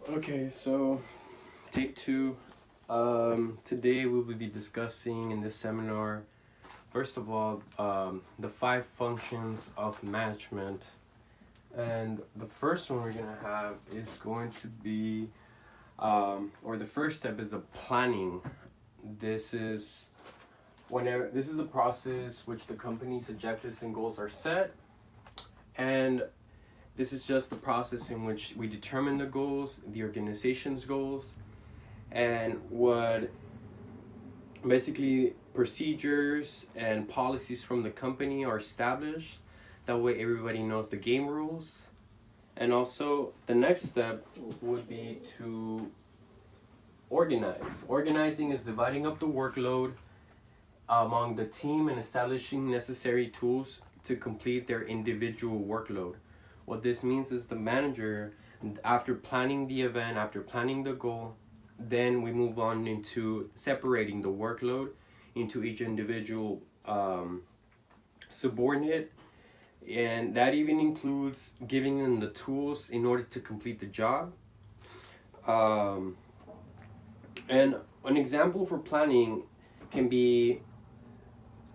Okay, so take two. Today we will be discussing in this seminar, first of all, the five functions of management. And the first one we're going to have is going to be, or the first step is the planning. This is this is a process which the company's objectives and goals are set, and this is just the process in which we determine the goals, the organization's goals, and what basically procedures and policies from the company are established. That way, everybody knows the game rules. And also, the next step would be to organize. Organizing is dividing up the workload among the team and establishing necessary tools to complete their individual workload. What this means is the manager, after planning the event, after planning the goal, then we move on into separating the workload into each individual subordinate, and that even includes giving them the tools in order to complete the job. And an example for planning can be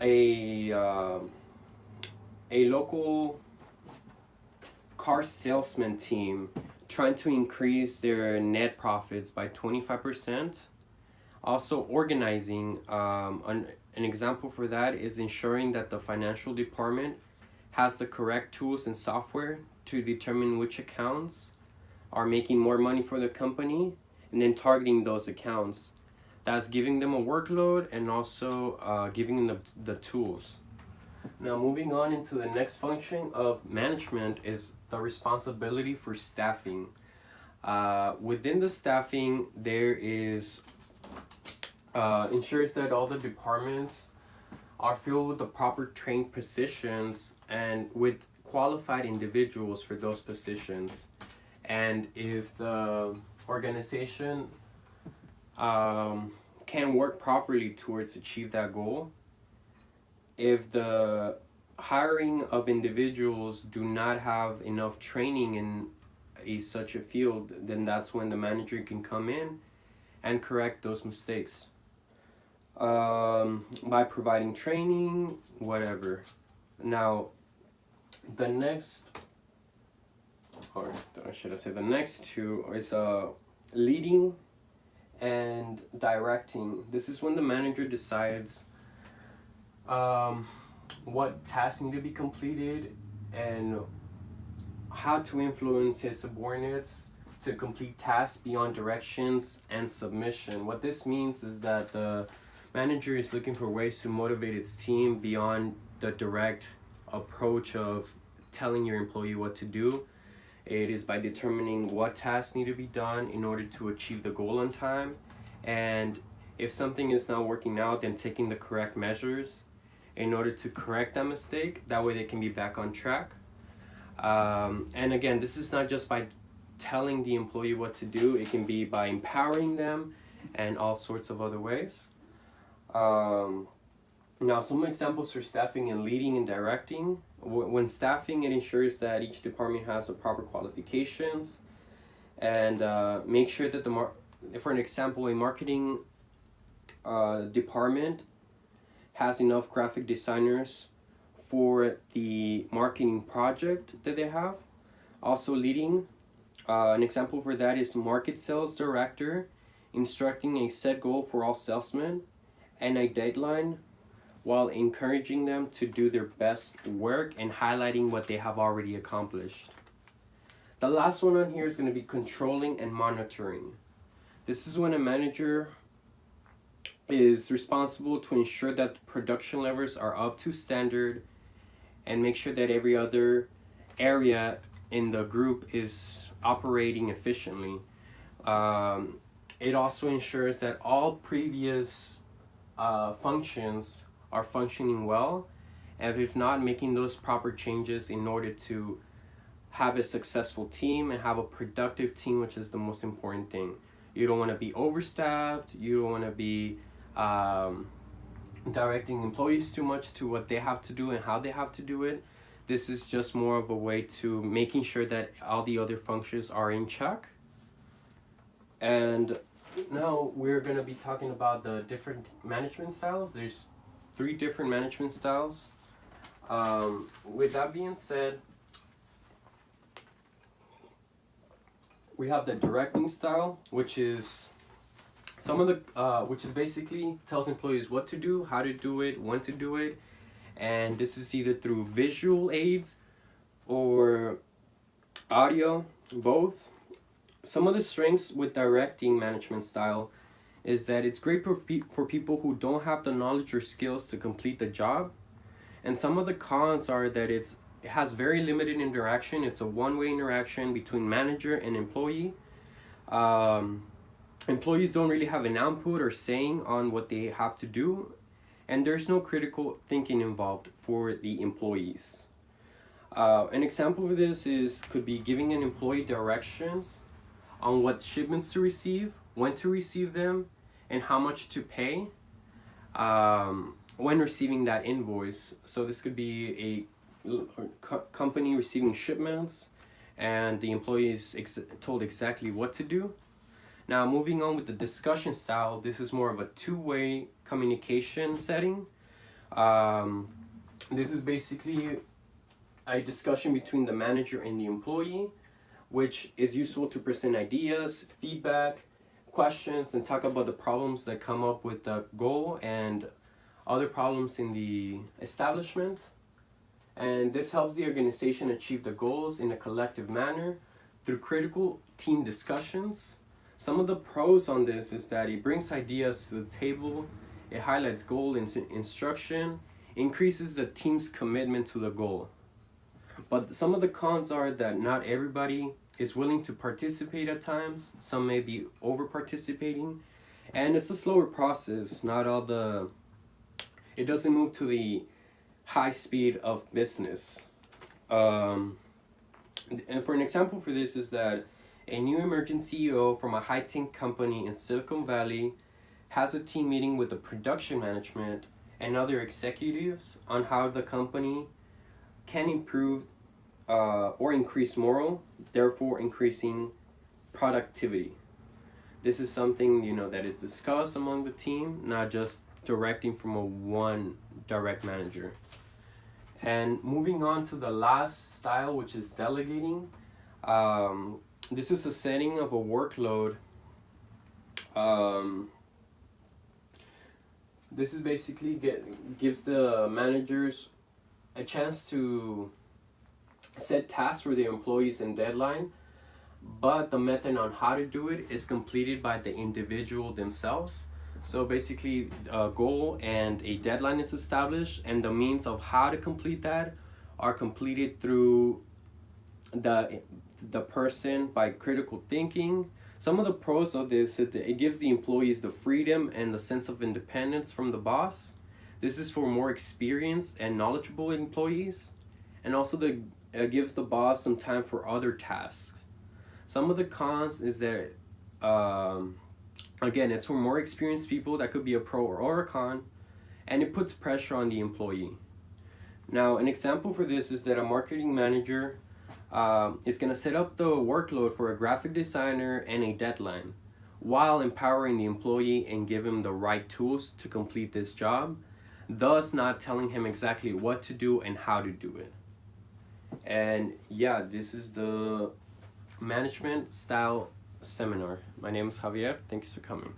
a local car salesman team trying to increase their net profits by 25%. Also, organizing, an example for that is ensuring that the financial department has the correct tools and software to determine which accounts are making more money for the company, and then targeting those accounts. That's giving them a workload and also giving them the tools. Now, moving on into the next function of management is the responsibility for staffing. Within the staffing, there is ensures that all the departments are filled with the proper trained positions and with qualified individuals for those positions. And if the organization can work properly towards achieve that goal, if the hiring of individuals do not have enough training in such a field, then that's when the manager can come in and correct those mistakes by providing training, whatever. Now, the next, or should I say, the next two is leading and directing. This is when the manager decides what tasks need to be completed and how to influence his subordinates to complete tasks beyond directions and submission. What this means is that the manager is looking for ways to motivate its team beyond the direct approach of telling your employee what to do. It is by determining what tasks need to be done in order to achieve the goal on time, and if something is not working out, then taking the correct measures in order to correct that mistake. That way they can be back on track. And again, this is not just by telling the employee what to do, it can be by empowering them and all sorts of other ways. Now, some examples for staffing and leading and directing. When staffing, it ensures that each department has the proper qualifications, and make sure that for an example, a marketing department has enough graphic designers for the marketing project that they have. Also, leading, an example for that is market sales director instructing a set goal for all salesmen and a deadline while encouraging them to do their best work and highlighting what they have already accomplished. The last one on here is going to be controlling and monitoring. This is when a manager is responsible to ensure that production levels are up to standard and make sure that every other area in the group is operating efficiently. It also ensures that all previous functions are functioning well, and if not, making those proper changes in order to have a successful team and have a productive team, which is the most important thing. You don't want to be overstaffed. You don't want to be directing employees too much to what they have to do and how they have to do it. This is just more of a way to making sure that all the other functions are in check. And now we're going to be talking about the different management styles. There's 3 different management styles. With that being said, we have the directing style, which is which is basically tells employees what to do, how to do it, when to do it, and this is either through visual aids or audio, both. Some of the strengths with directing management style is that it's great for people who don't have the knowledge or skills to complete the job. And some of the cons are that it has very limited interaction. It's a one-way interaction between manager and employee. Employees don't really have an output or saying on what they have to do, and there's no critical thinking involved for the employees. An example of this could be giving an employee directions on what shipments to receive, when to receive them, and how much to pay when receiving that invoice. So this could be a company receiving shipments and the employee is told exactly what to do. Now moving on with the discussion style, this is more of a two-way communication setting. This is basically a discussion between the manager and the employee, which is useful to present ideas, feedback, questions, and talk about the problems that come up with the goal and other problems in the establishment. And this helps the organization achieve the goals in a collective manner through critical team discussions. Some of the pros on this is that it brings ideas to the table, it highlights goal instruction, increases the team's commitment to the goal. But some of the cons are that not everybody is willing to participate at times. Some may be over participating, and it's a slower process. It doesn't move to the high speed of business. And for an example for this is that a new emerging CEO from a high-tech company in Silicon Valley has a team meeting with the production management and other executives on how the company can improve or increase morale, therefore increasing productivity. This is something that is discussed among the team, not just directing from one direct manager. And moving on to the last style, which is delegating. This is a setting of a workload. This is basically gives the managers a chance to set tasks for the employees and deadline, but the method on how to do it is completed by the individual themselves. So basically a goal and a deadline is established, and the means of how to complete that are completed through the person by critical thinking. Some of the pros of this is that it gives the employees the freedom and the sense of independence from the boss. This is for more experienced and knowledgeable employees, and also it gives the boss some time for other tasks. Some of the cons is that again, it's for more experienced people. That could be a pro or a con, and it puts pressure on the employee. Now, an example for this is that a marketing manager is going to set up the workload for a graphic designer and a deadline, while empowering the employee and give him the right tools to complete this job, thus not telling him exactly what to do and how to do it. And yeah, this is the management style seminar. My name is Javier. Thanks for coming.